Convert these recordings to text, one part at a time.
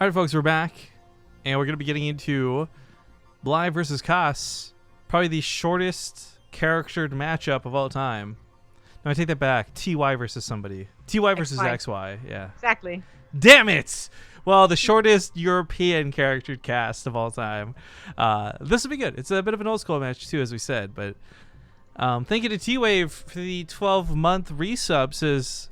All right, folks, we're back, and we're going to be getting into Bly versus Koss, probably the shortest charactered matchup of all time. No, I take that back. TY versus somebody. TY versus XY, yeah. Exactly. Damn it! Well, the shortest European charactered cast of all time. This will be good. It's a bit of an old school match, too, as we said, but thank you to T-Wave for the 12-month resub. Says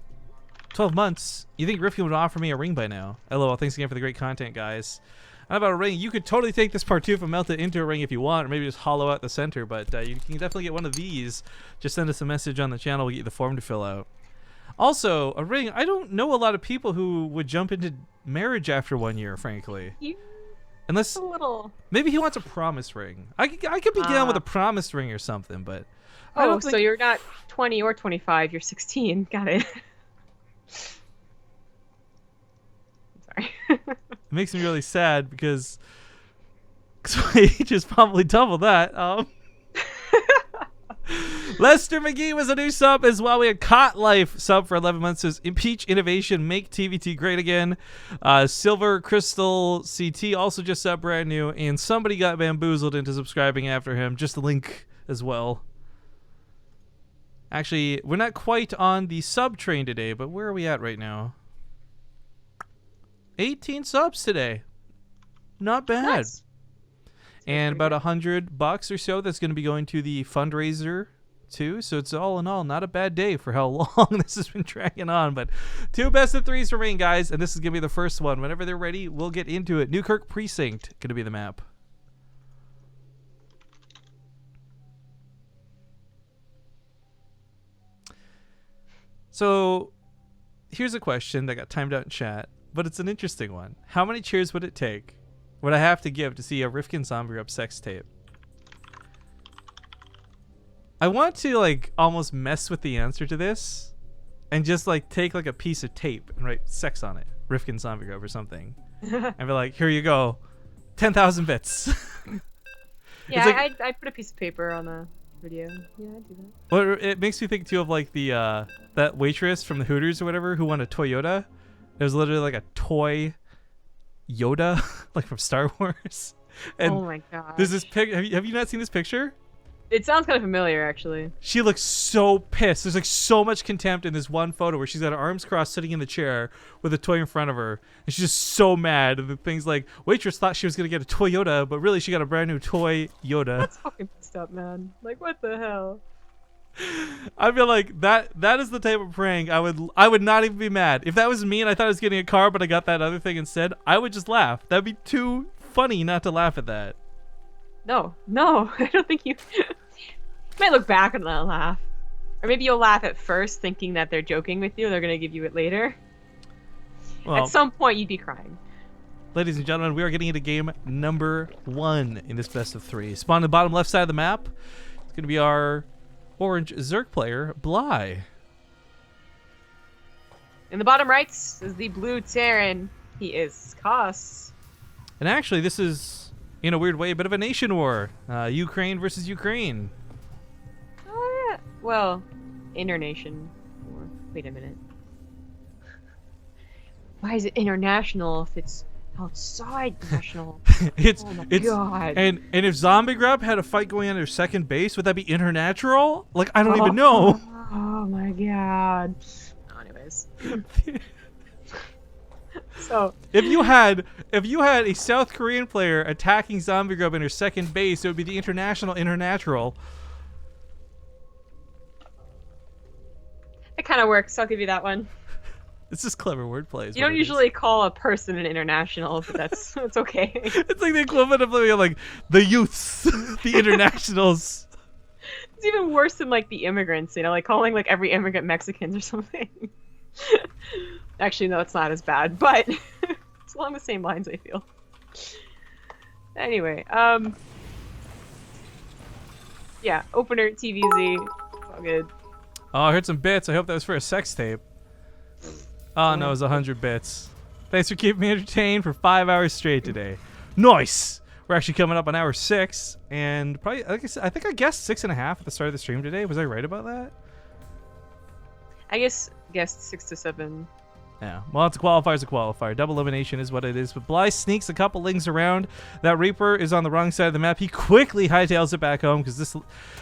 12 months. You think Rifkin would offer me a ring by now? LOL. Thanks again for the great content, guys. How about a ring? You could totally take this part 2 and melt it into a ring if you want, or maybe just hollow out the center, but you can definitely get one of these. Just send us a message on the channel. We'll get you the form to fill out. Also, a ring. I don't know a lot of people who would jump into marriage after 1 year, frankly. Unless a little. Maybe he wants a promise ring. I could be down with a promise ring or something, but oh, so you're not 20 or 25. You're 16. Got it. Sorry. It makes me really sad because age is probably double that. Lester McGee was a new sub as well. We had Cot Life sub for 11 months. Says impeach innovation, make TVT great again. Silver Crystal CT also just sub brand new, and somebody got bamboozled into subscribing after him. Just a link as well. Actually, we're not quite on the sub train today, but where are we at right now? 18 subs today. Not bad. Nice. And about $100 or so that's going to be going to the fundraiser too. So it's all in all not a bad day for how long this has been dragging on. But 2 best of 3s remain, guys, and this is going to be the first one. Whenever they're ready, we'll get into it. Newkirk Precinct going to be the map. So here's a question that got timed out in chat, but it's an interesting one. How many cheers would it take? Would I have to give to see a Rifkin Zombie Rub sex tape? I want to like almost mess with the answer to this and just like take like a piece of tape and write sex on it, Rifkin Zombie Rub or something, and be like, here you go, 10,000 bits. Yeah, like, I put a piece of paper on the video. Yeah, I do that. Well, it makes me think too of like the that waitress from the Hooters or whatever who won a Toyota. It was literally like a toy Yoda, like from Star Wars. And oh my god! There's this pic. Have you not seen this picture? It sounds kind of familiar, actually. She looks so pissed. There's like so much contempt in this one photo where she's got her arms crossed, sitting in the chair with a toy in front of her, and she's just so mad. And the thing's like, waitress thought she was gonna get a Toyota, but really she got a brand new toy Yoda. That's fucking messed up, man. Like, what the hell? I feel like that is the type of prank I would not even be mad. If that was me and I thought I was getting a car but I got that other thing instead, I would just laugh. That'd be too funny not to laugh at that. No, I don't think you might look back and not laugh. Or maybe you'll laugh at first thinking that they're joking with you, they're gonna give you it later. Well, at some point you'd be crying. Ladies and gentlemen, we are getting into game number 1 in this best of 3. Spawn on the bottom left side of the map. It's gonna be our orange Zerk player, Bly. In the bottom right is the blue Terran. He is Koss. And actually, this is, in a weird way, a bit of a nation war. Ukraine versus Ukraine. Oh, yeah. Well, internation war. Wait a minute. Why is it international if it's outside national? it's oh my it's god. And if Zombie Grub had a fight going on their second base, would that be international? Like, I don't even know. Oh my god. Anyways. So if you had a South Korean player attacking Zombie Grub in her second base, it would be the international. It kind of works. I'll give you that one. It's just clever wordplay. You don't usually call a person an international, but that's okay. It's like the equivalent of like the youths, the internationals. It's even worse than like the immigrants, you know, like calling like every immigrant Mexicans or something. Actually, no, it's not as bad, but it's along the same lines, I feel. Anyway, yeah, opener TVZ. It's all good. Oh, I heard some bits. I hope that was for a sex tape. Oh no, it was 100 bits. Thanks for keeping me entertained for 5 hours straight today. Nice. We're actually coming up on hour 6, and probably, like I said, I think I guessed 6.5 at the start of the stream today. Was I right about that? I guessed 6 to 7. Yeah, well, it's a qualifier. Double elimination is what it is. But Bly sneaks a couple lings around. That Reaper is on the wrong side of the map. He quickly hightails it back home because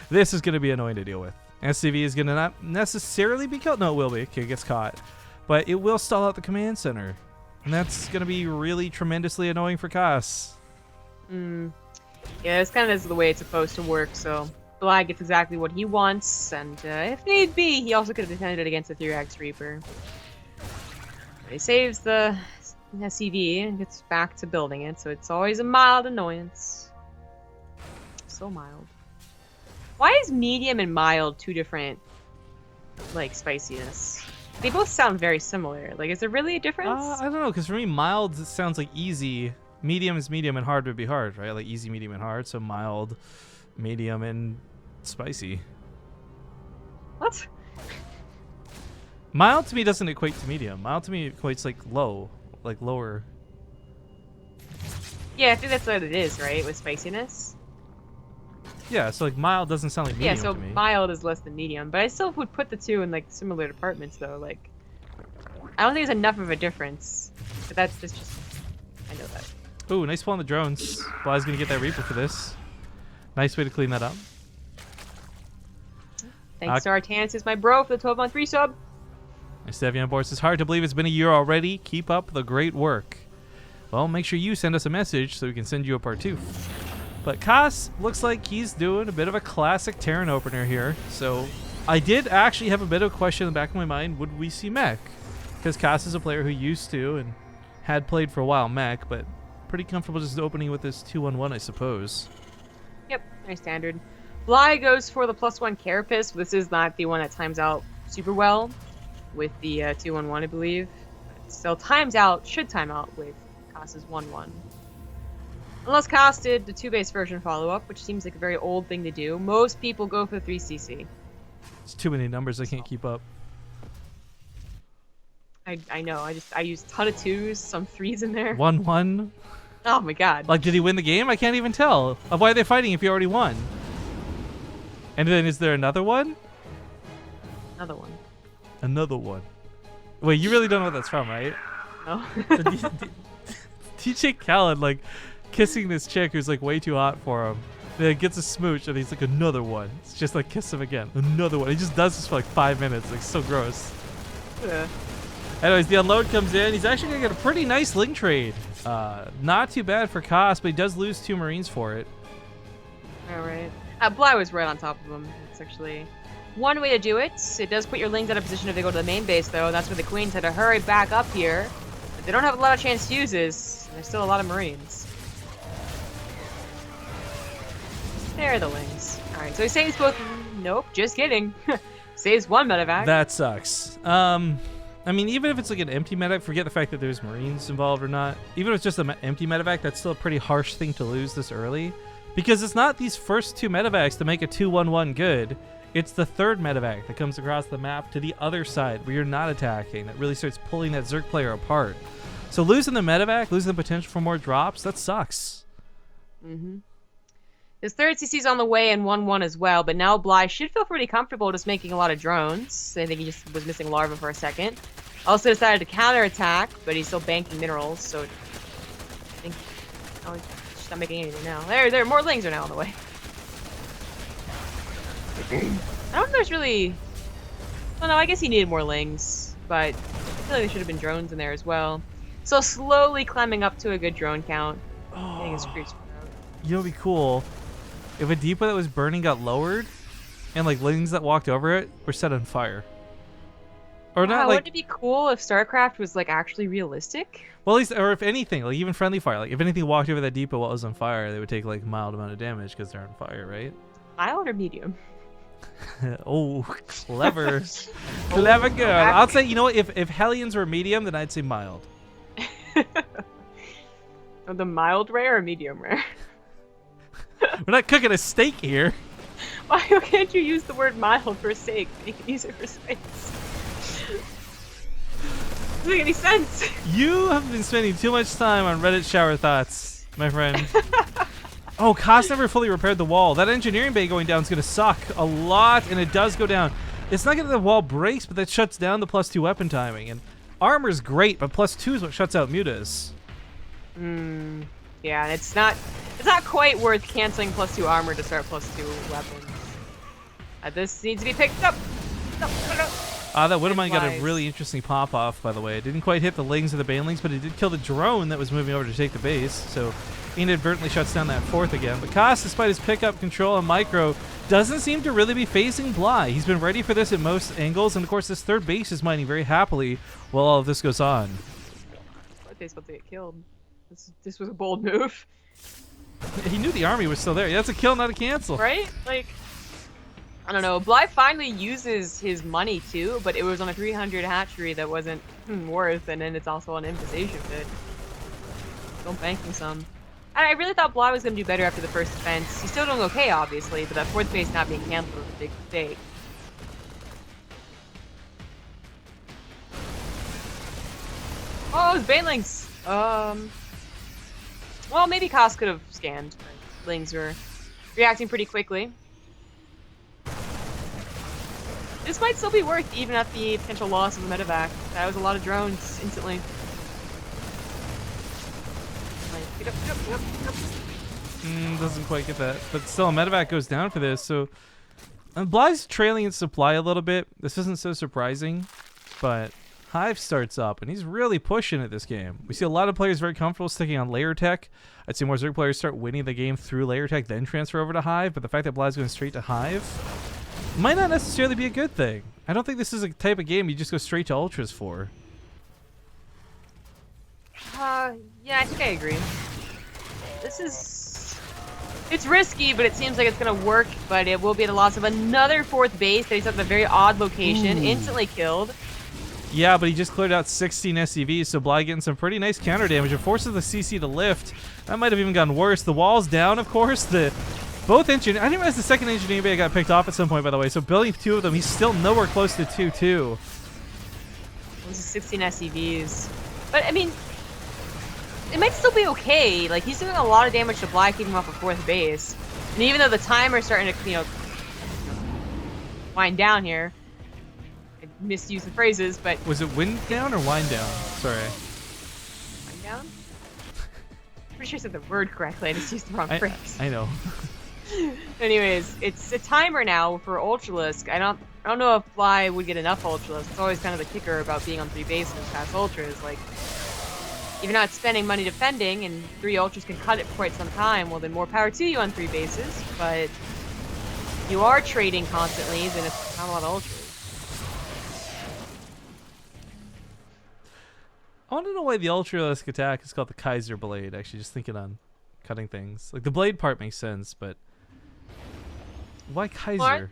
this is going to be annoying to deal with. SCV is going to not necessarily be killed. No, it will be. Okay, it gets caught. But it will stall out the command center. And that's going to be really tremendously annoying for Kos. Yeah, it's kind of the way it's supposed to work, so Bly gets exactly what he wants, and if need be, he also could have defended against the 3x Reaper. He saves the SCV and gets back to building it, so it's always a mild annoyance. So mild. Why is medium and mild two different, like, spiciness? They both sound very similar. Like, is there really a difference? I don't know, because for me, mild sounds like easy. Medium is medium and hard would be hard, right? Like easy, medium, and hard. So mild, medium, and spicy. What? Mild to me doesn't equate to medium. Mild to me equates like low, like lower. Yeah, I think that's what it is, right? With spiciness. Yeah, so like mild doesn't sound like medium so to me. Mild is less than medium, but I still would put the two in like similar departments though. Like, I don't think there's enough of a difference. But that's just I know that. Ooh, nice pull on the drones. Bly's gonna get that Reaper for this. Nice way to clean that up. Thanks to Artanis is my bro for the 12-month resub. Nice to have you on board. It's hard to believe it's been a year already. Keep up the great work. Well, make sure you send us a message so we can send you a part 2. But Kos looks like he's doing a bit of a classic Terran opener here. So I did actually have a bit of a question in the back of my mind. Would we see mech? Because Kos is a player who used to and had played for a while mech, but pretty comfortable just opening with this 2-1-1, I suppose. Yep, very standard. Bly goes for the +1 Carapace. This is not the one that times out super well with the 2-1-1, I believe. But still should time out with Kos's 1-1. Unless Kos did the 2-base version follow-up, which seems like a very old thing to do. Most people go for the 3cc. It's too many numbers, I can't keep up. I know, I use a ton of 2s, some 3s in there. 1-1. Oh my god. Like, did he win the game? I can't even tell. Why are they fighting if he already won? And then is there another one? Another one. Another one. Wait, you really don't know what that's from, right? No. DJ Khaled, like, kissing this chick who's, like, way too hot for him. Then gets a smooch, and he's like, another one. It's just like, kiss him again. Another one. He just does this for, like, 5 minutes. Like, so gross. Yeah. Anyways, the unload comes in. He's actually going to get a pretty nice link trade. Not too bad for Kos, but he does lose 2 Marines for it. Alright. Bly was right on top of him. It's actually one way to do it. It does put your lings out of position if they go to the main base, though. That's where the Queens had to hurry back up here. But they don't have a lot of chance to use this. There's still a lot of Marines. There are the lings. Alright, so he saves both. Nope, just kidding. Saves 1 medevac. That sucks. I mean, even if it's like an empty medevac, forget the fact that there's Marines involved or not. Even if it's just an empty medevac, that's still a pretty harsh thing to lose this early. Because it's not these first 2 medevacs to make a 2-1-1 good. It's the 3rd medevac that comes across the map to the other side where you're not attacking that really starts pulling that Zerg player apart. So losing the medevac, losing the potential for more drops, that sucks. Mm-hmm. His 3rd CC's on the way and 1-1 as well, but now Bly should feel pretty comfortable just making a lot of drones. I think he just was missing Larva for a second. Also decided to counterattack, but he's still banking minerals, so I think he's just not making anything now. There, more lings are now on the way. I don't know if there's really... Well, no, I guess he needed more lings, but I feel like there should have been drones in there as well. So slowly climbing up to a good drone count. Getting his creeps out. You know, it'd be cool if a depot that was burning got lowered, and like lings that walked over it were set on fire. Or not, like, wouldn't it be cool if StarCraft was like actually realistic? Well, at least, or if anything, like even friendly fire, like if anything walked over that depot while it was on fire, they would take like a mild amount of damage because they're on fire, right? Mild or medium? Oh, clever. Clever girl. I'll say, you know what, if Hellions were medium, then I'd say mild. The mild rare or medium rare? We're not cooking a steak here. Why can't you use the word mild for steak? You can use it for spice. Doesn't make any sense. You have been spending too much time on Reddit shower thoughts, my friend. Oh, Kos never fully repaired the wall. That engineering bay going down is going to suck a lot, and it does go down. It's not going to the wall breaks, but that shuts down the +2 weapon timing. And Armor's great, but +2 is what shuts out mutas. Yeah, and it's not quite worth canceling +2 armor to start +2 weapons. This needs to be picked up. No. That Widowmine got a really interesting pop-off, by the way. It didn't quite hit the Lings or the Banelings, but it did kill the drone that was moving over to take the base, so inadvertently shuts down that 4th again. But Koss, despite his pickup, control, and micro, doesn't seem to really be facing Bly. He's been ready for this at most angles, and of course this 3rd base is mining very happily while all of this goes on. Fourth base about to get killed. This was a bold move. He knew the army was still there. Yeah, that's a kill, not a cancel. Right? Like, I don't know. Bly finally uses his money too, but it was on a 300 hatchery that wasn't worth, and then it's also an invitation bid. Don't bank me some. And I really thought Bly was going to do better after the first defense. He's still doing okay, obviously, but that 4th base not being canceled was a big mistake. Oh, it was Banelings! Well, maybe Koss could have scanned, but Lings were reacting pretty quickly. This might still be worth even at the potential loss of the medevac. That was a lot of drones instantly. Get up. Doesn't quite get that. But still, a medevac goes down for this, so... Bly's trailing in supply a little bit. This isn't so surprising, but Hive starts up, and he's really pushing it this game. We see a lot of players very comfortable sticking on layer tech. I'd see more Zerg players start winning the game through layer tech, then transfer over to Hive, but the fact that Bly's going straight to Hive might not necessarily be a good thing. I don't think this is a type of game you just go straight to Ultras for. Yeah, I think I agree. It's risky, but it seems like it's gonna work, but it will be at the loss of another 4th base that he's at a very odd location, instantly killed. Yeah, but he just cleared out 16 SCVs, so Bly getting some pretty nice counter damage. It forces the CC to lift. That might have even gotten worse. The wall's down, of course. Both engineers, I didn't realize the 2nd engineering bay got picked off at some point, by the way, so building 2 of them, he's still nowhere close to 2-2. Those are 16 SCVs. But, I mean, it might still be okay. Like, he's doing a lot of damage to Bly, keeping him off a 4th base. And even though the timer's starting to, wind down here, I misused the phrases, but... Was it wind down or wind down? Sorry. Wind down? Pretty sure I said the word correctly, I just used the wrong phrase. I know. Anyways, it's a timer now for Ultralisk. I don't know if Bly would get enough Ultralisk. It's always kind of the kicker about being on 3 bases past Ultras. Like, if you're not spending money defending and 3 Ultras can cut it for quite some time, well then more power to you on 3 bases. But you are trading constantly, then it's not a lot of Ultras. I want to know why the Ultralisk attack is called the Kaiser Blade, actually, just thinking on cutting things. Like, the blade part makes sense, but why Kaiser? Well,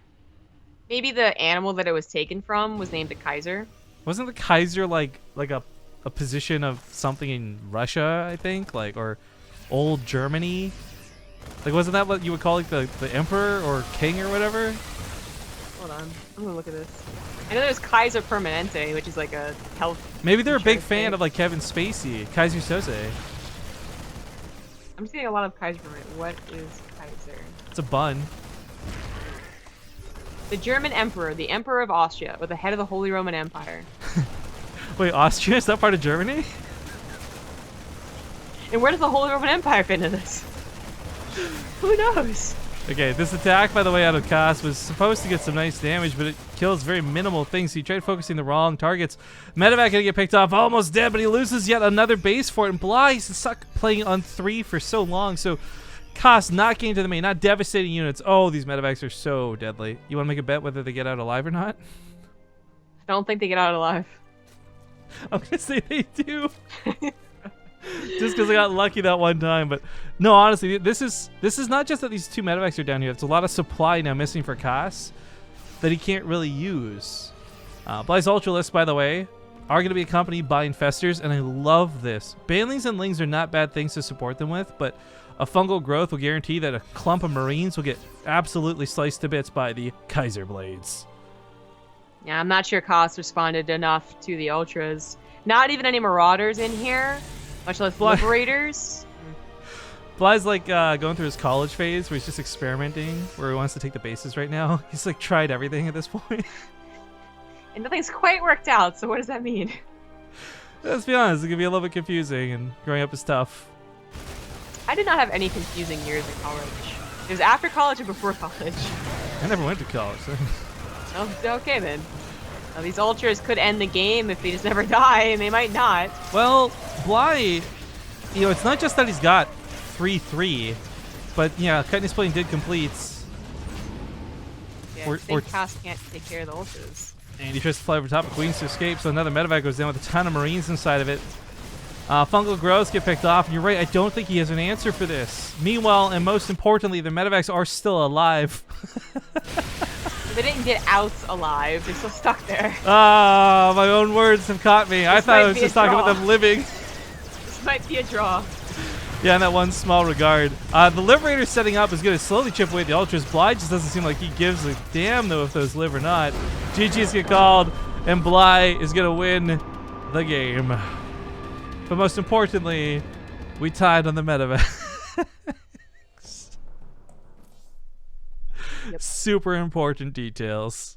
maybe the animal that it was taken from was named the Kaiser. Wasn't the Kaiser like a position of something in Russia, I think? Like, or old Germany? Like, wasn't that what you would call like the emperor or king or whatever? Hold on, I'm gonna look at this. I know there's Kaiser Permanente, which is like a health. Maybe they're a big fan of like Kevin Spacey, Kaiser Soze. I'm seeing a lot of Kaiser Permanente. What is Kaiser? It's a bun. The German Emperor, the Emperor of Austria, or the head of the Holy Roman Empire. Wait, Austria? Is that part of Germany? And where does the Holy Roman Empire fit into this? Who knows? Okay, this attack, by the way, out of Koss was supposed to get some nice damage, but it kills very minimal things. So he tried focusing the wrong targets. Medevac gonna get picked off, almost dead, but he loses yet another base for it. And Bly's stuck playing on 3 for so long. So Koss not getting to the main, not devastating units. Oh, these medevacs are so deadly. You want to make a bet whether they get out alive or not? I don't think they get out alive. I'm gonna say they do. Just because I got lucky that one time, but no, honestly, this is not just that these 2 medevacs are down here. It's a lot of supply now missing for Koss that he can't really use. Bly's Ultralisk, by the way, are going to be accompanied by Infestors, and I love this. Banelings and Lings are not bad things to support them with, but a fungal growth will guarantee that a clump of Marines will get absolutely sliced to bits by the Kaiser Blades. Yeah, I'm not sure Koss responded enough to the Ultras. Not even any Marauders in here. Much less Liberators. Bly's like going through his college phase where he's just experimenting, where he wants to take the bases right now. He's like tried everything at this point. And nothing's quite worked out, so what does that mean? Let's be honest, it can be a little bit confusing, and growing up is tough. I did not have any confusing years in college. It was after college or before college. I never went to college. So. Oh, okay then. Well, these ultras could end the game if they just never die, and they might not. Well, Bly, it's not just that he's got 3-3, but yeah, Cutting and Splitting did complete. Yeah, or cast can't take care of the ultras. And he tries to fly over top of Queens to escape, so another medevac goes down with a ton of Marines inside of it. Fungal growths get picked off, and you're right, I don't think he has an answer for this. Meanwhile, and most importantly, the medevacs are still alive. They didn't get out alive, they're still stuck there. Ah, my own words have caught me. I thought I was just talking about them living. This might be a draw. Yeah, in that one small regard. The Liberator setting up is going to slowly chip away at the Ultras. Bly just doesn't seem like he gives a damn, though, if those live or not. GG's get called, and Bly is going to win the game. But most importantly, we tied on the medevac. Yep. Super important details.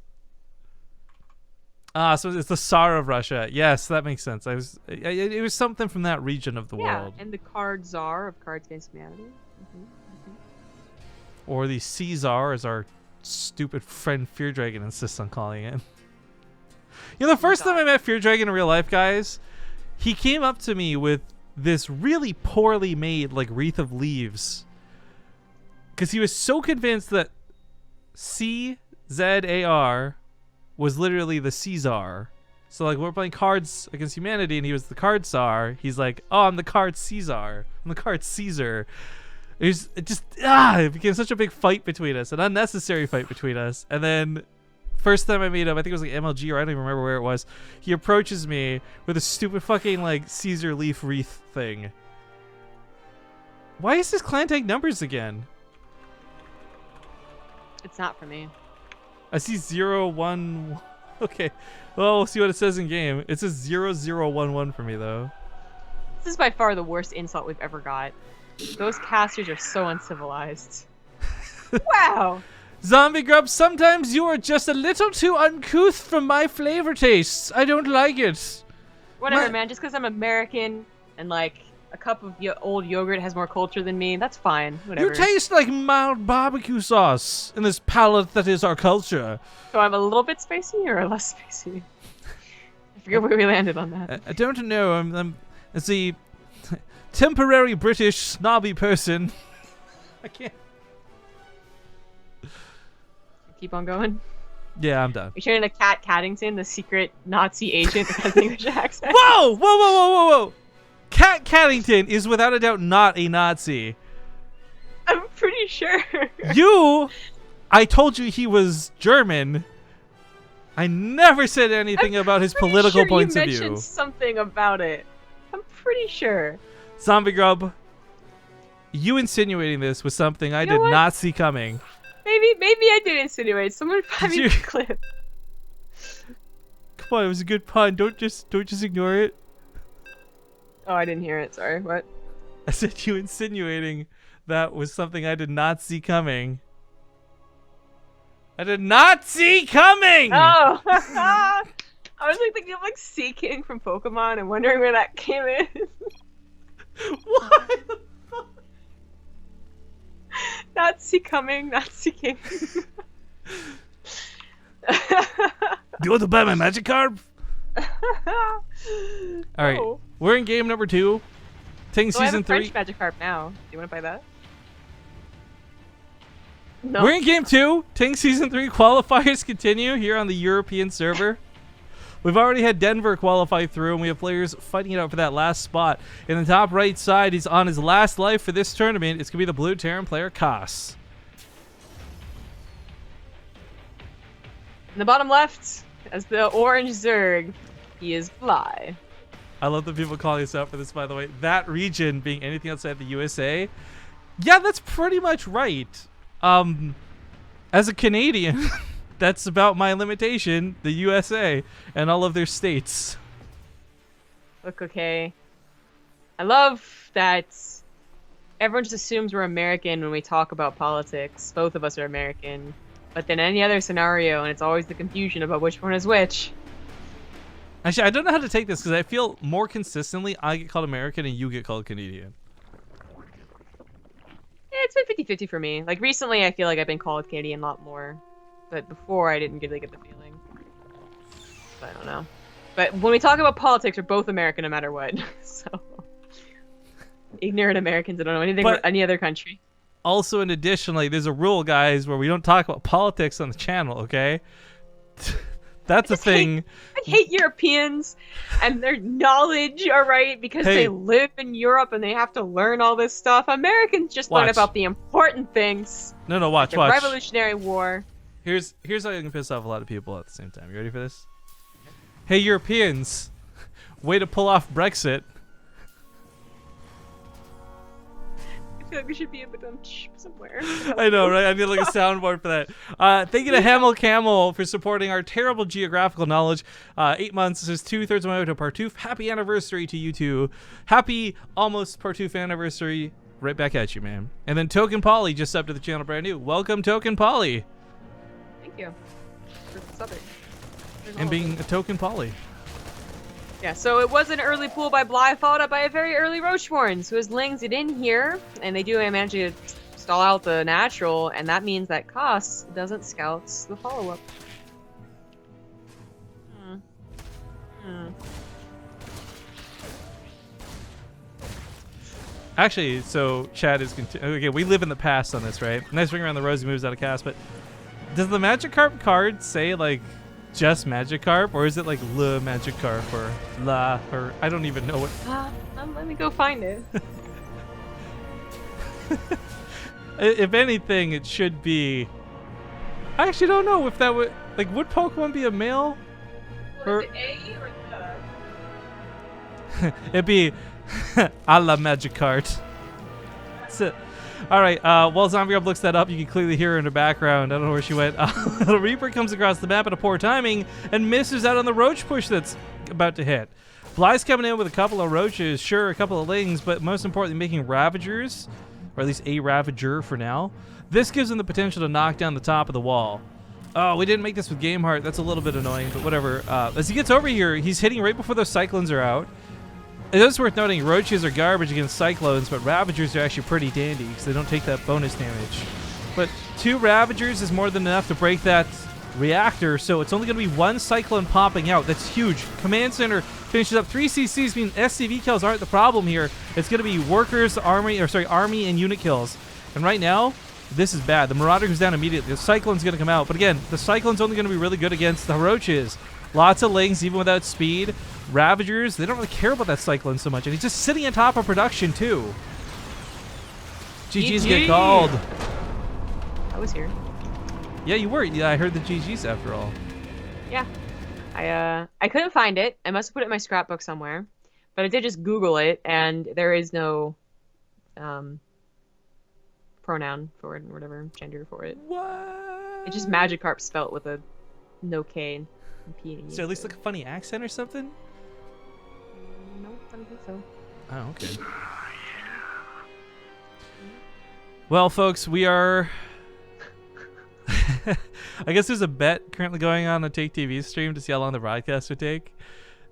So it's the Tsar of Russia. Yes, that makes sense. It was something from that region of the world. Yeah, and the card Tsar of Cards Against Humanity. Or the Caesar, as our stupid friend Fear Dragon insists on calling it. The first time I met Fear Dragon in real life, guys, he came up to me with this really poorly made, like, wreath of leaves. Because he was so convinced that CZAR was literally the Caesar. So, like, we're playing Cards Against Humanity, and he was the card Tsar. He's like, oh, I'm the card Caesar. I'm the card Caesar. It became such a big fight between us, an unnecessary fight between us. And then, first time I meet him, I think it was like MLG, or I don't even remember where it was. He approaches me with a stupid fucking, like, Caesar leaf wreath thing. Why is this clan tag numbers again? It's not for me. I see 0-1. Okay. Well, we'll see what it says in game. It says 0-0-1-1 for me, though. This is by far the worst insult we've ever got. Those casters are so uncivilized. Wow. Zombie Grub, sometimes you are just a little too uncouth for my flavor tastes. I don't like it. Whatever, man. Just because I'm American and, like, a cup of old yogurt has more culture than me, that's fine. Whatever. You taste like mild barbecue sauce in this palate that is our culture. So I'm a little bit spicy or less spicy? I forget where we landed on that. I don't know. I'm the temporary British snobby person. I can't. Keep on going. Yeah, I'm done. You're turning to Kat Caddington, the secret Nazi agent that has an English accent. Whoa! Whoa! Whoa! Whoa! Whoa! Whoa! Kat Caddington is without a doubt not a Nazi. I'm pretty sure. I told you he was German. I never said anything about his political points of view. You mentioned something about it. I'm pretty sure. Zombie Grub, you insinuating this was something I did not see coming. Maybe I did insinuate. Someone find me the clip. Come on, it was a good pun. Don't just ignore it. Oh, I didn't hear it. Sorry. What? I said you insinuating that was something I did not see coming. I did not see coming! Oh! I was like thinking of like Sea King from Pokemon and wondering where that came in. What? Not see coming, not see king. Do you want to buy my magic card? Alright, we're in game number 2. Ting season 3. I have a French Magikarp now. Do you want to buy that? No. We're in game 2. Ting season 3 qualifiers continue here on the European server. We've already had Denver qualify through, and we have players fighting it out for that last spot. In the top right side, he's on his last life for this tournament. It's going to be the blue Terran player, Koss. In the bottom left, as the orange Zerg, he is Fly. I love the people calling us out for this, by the way. That region being anything outside the USA. Yeah, that's pretty much right. As a Canadian, that's about my limitation, the USA and all of their states. Look, okay. I love that everyone just assumes we're American when we talk about politics. Both of us are American. But then any other scenario, and it's always the confusion about which one is which. Actually, I don't know how to take this because I feel more consistently I get called American and you get called Canadian. Yeah, it's been 50-50 for me. Like recently, I feel like I've been called Canadian a lot more, but before I didn't really get the feeling. So I don't know. But when we talk about politics, we're both American no matter what. So ignorant Americans that don't know anything about any other country. Also, in addition, like there's a rule, guys, where we don't talk about politics on the channel. Okay, that's a thing. I hate Europeans and their knowledge. All right, because they live in Europe and they have to learn all this stuff. Americans just learn about the important things. No, watch. Revolutionary War. Here's how you can piss off a lot of people at the same time. You ready for this? Hey, Europeans, way to pull off Brexit. I feel like we should be able to somewhere. I know, right? I need like a soundboard for that. Thank you to Hamel Camel for supporting our terrible geographical knowledge. 8 months. This is 2/3 of my way to Partouf. Happy anniversary to you two. Happy almost Partouf anniversary. Right back at you, man. And then Token Polly just subbed to the channel brand new. Welcome, Token Polly. Thank you for subbing. And being a Token Polly. Yeah, so it was an early pull by Bly, followed up by a very early Roachborn. So his Lings it in here, and they do manage to stall out the natural, and that means that Koss doesn't scout the follow-up. Actually, so Chad is okay. We live in the past on this, right? Nice ring around the rosy moves out of cast, but does the Magikarp card say like just Magikarp, or is it like Le Magikarp or La, or I don't even know what? Let me go find it. If anything, it should be. I actually don't know if that would would Pokemon be a male? Or is it A or the? It'd be a la Magikarp. That's it. All right, while Zombie Rob looks that up, you can clearly hear her in the background. I don't know where she went. The Reaper comes across the map at a poor timing and misses out on the Roach push that's about to hit. Bly's coming in with a couple of Roaches, sure, a couple of Lings, but most importantly, making Ravagers, or at least a Ravager for now. This gives him the potential to knock down the top of the wall. Oh, we didn't make this with Game Heart. That's a little bit annoying, but whatever. As he gets over here, he's hitting right before those Cyclones are out. It is worth noting, Roaches are garbage against Cyclones, but Ravagers are actually pretty dandy because they don't take that bonus damage. But 2 Ravagers is more than enough to break that reactor, so it's only going to be 1 Cyclone popping out. That's huge. Command Center finishes up 3 CCs, meaning SCV kills aren't the problem here. It's going to be workers, army, and unit kills. And right now, this is bad. The Marauder goes down immediately. The Cyclone's going to come out. But again, the Cyclone's only going to be really good against the Roaches. Lots of Lings, even without speed. Ravagers, they don't really care about that Cyclone so much. And he's just sitting on top of production, too. GG's get called. I was here. Yeah, you were. Yeah, I heard the GG's after all. Yeah. I couldn't find it. I must have put it in my scrapbook somewhere. But I did just Google it, and there is no pronoun for it, or whatever, gender for it. What? It's just Magikarp spelt with a no K and P. Is there at least like a funny accent or something? Nope, I don't think so. Oh, okay. Well, folks, we are... I guess there's a bet currently going on Take TV stream to see how long the broadcast would take.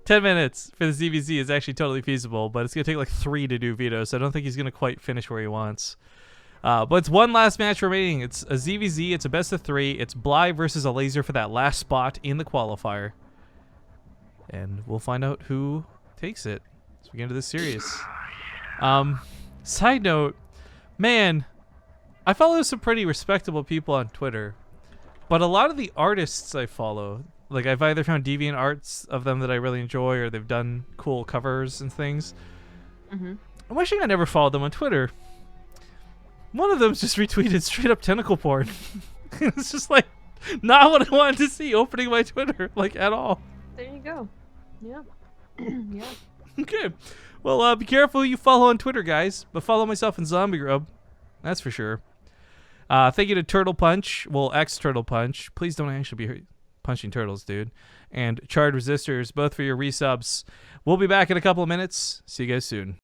10 minutes for the ZvZ is actually totally feasible, but it's going to take like 3 to do Vito, so I don't think he's going to quite finish where he wants. But it's one last match remaining. It's a ZvZ. It's a best of 3. It's Bly versus a Laser for that last spot in the qualifier. And we'll find out who takes it as we get into this series. Side note, man, I follow some pretty respectable people on Twitter. But a lot of the artists I follow, like I've either found deviant arts of them that I really enjoy, or they've done cool covers and things. I'm wishing I never followed them on Twitter. One of them just retweeted straight up tentacle porn. It's just like not what I wanted to see opening my Twitter, like at all. There you go. Yeah. Yeah. Okay. Well, be careful who you follow on Twitter, guys. But follow myself and Zombie Grub. That's for sure. Thank you to Turtle Punch. Well, Turtle Punch. Please don't actually be punching turtles, dude. And Charred Resistors, both for your resubs. We'll be back in a couple of minutes. See you guys soon.